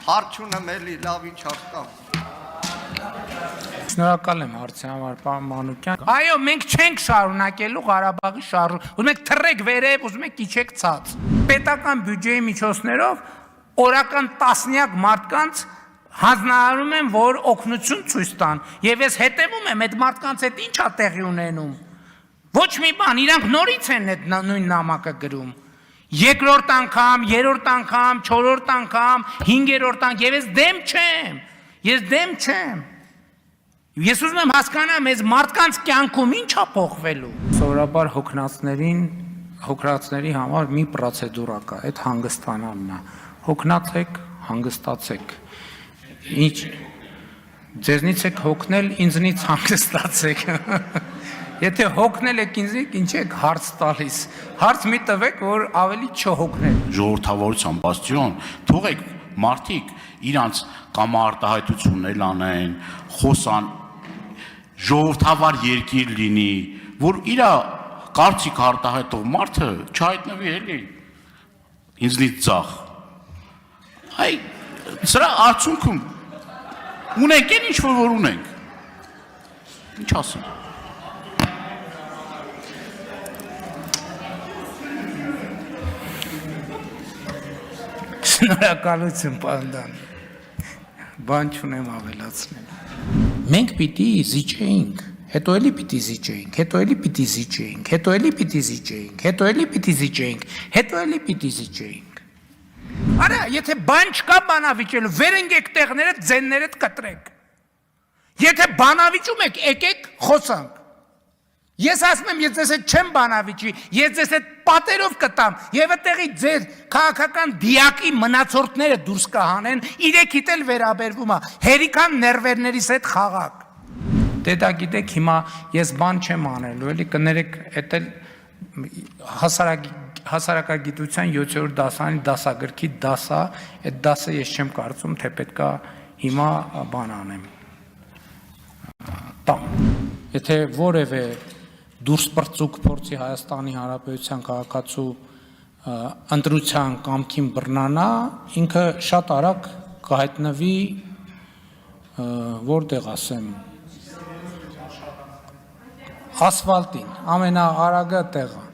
հարցունը մելի լավի չարտամ։ Շնորհակալ եմ հարցի համար, պարոն Մանուկյան։ Այո, մենք չենք շարունակելու Ղարաբաղի շարժումը։ Ուզում եք թռեք վերև, ուզում եք իջեք ցած։ Պետական բյուջեի միջոցներով օրական տասնյակ մարդկանց հանձնարարում են, որ օգնություն ցույց տան, եւ ես հետևում եմ այդ մարդկանց հետ ի՞նչ է տեղի ունենում։ Ոչ մի բան, իրանք նորից են այդ նույն նամակը գրում։ Երկրորդ անգամ, երրորդ անգամ, չորրորդ անգամ, հինգերորդ անգամ, եւ ես դեմ չեմ։ Ես ուզում եմ հասկանամ, այս մարդկանց կյանքում ինչ է փոխվելու։ Սովորաբար հոգնածների համար մի պրոցեդուրա կա, այդ հանգստանալն է։ Հոգնած եք, հանգստացեք։ Ինչ ձեզնից եք հոգնել, ինձնից հանգստացեք։ Եթե հոգնել եք ինձնից, ինչ եք հարց տալիս։ Հարց մի տվեք, որ ավելի չհոգնել։ Ժողովրդավարության բաստիոն, թողեք մարդիկ իրանց կամարտահայտություններ անեն, խոսան, ժողովրդավար երկիր լինի, որ իր կարծիք արտահայտող մարդը չհայտնվի էլի ինձնից ձախ։ Այ սրա արդյունքում ունենք են ինչ-որ ունենք։ Ինչ ասեմ։ Շնորհակալություն, պարոն, բան չունեմ ավելացնել։ Մենք պիտի զիջեինք, հետո էլի պիտի զիջեինք, հետո էլի պիտի զիջեինք, հետո էլի պիտի զիջեինք, հետո էլի պիտի զիջեինք, հետո էլի պիտի զիջեինք։ Արա, եթե բան չկա բանավիճելու, վեր ընկեք տեղներդ, ձեններդ կտրեք։ Եթե բանավիճում եք, եկեք խոսանք։ Ես ասում եմ, ես ձեզ հետ չեմ բանավիճի, ես ձեզ հետ պատերով կտամ, եւ այդտեղի ձեր քաղաքական դիակի մնացորդները դուրս կհանեն, իրեքիդ էլ վերաբերվում է, հերիքան ներվերներիս հետ խաղակ։ Դե դա գիտեք, հիմա ես բան չեմ անելու, էլի կներեք, էդ էլ հասարակագիտության 7-րդ դասարանի դասագրքի դաս է, այդ դասը ես չեմ կարծում, թե պետքա հիմա բան անեմ։ Եթե որևէ դուրս պրծուկ փորձի Հայաստանի Հանրապետության քաղաքացու ընտրության կամքին բռնանա, ինքը շատ արագ կհայտնվի, որտեղ ասեմ, ասֆալտին, ամենաարագը տեղը։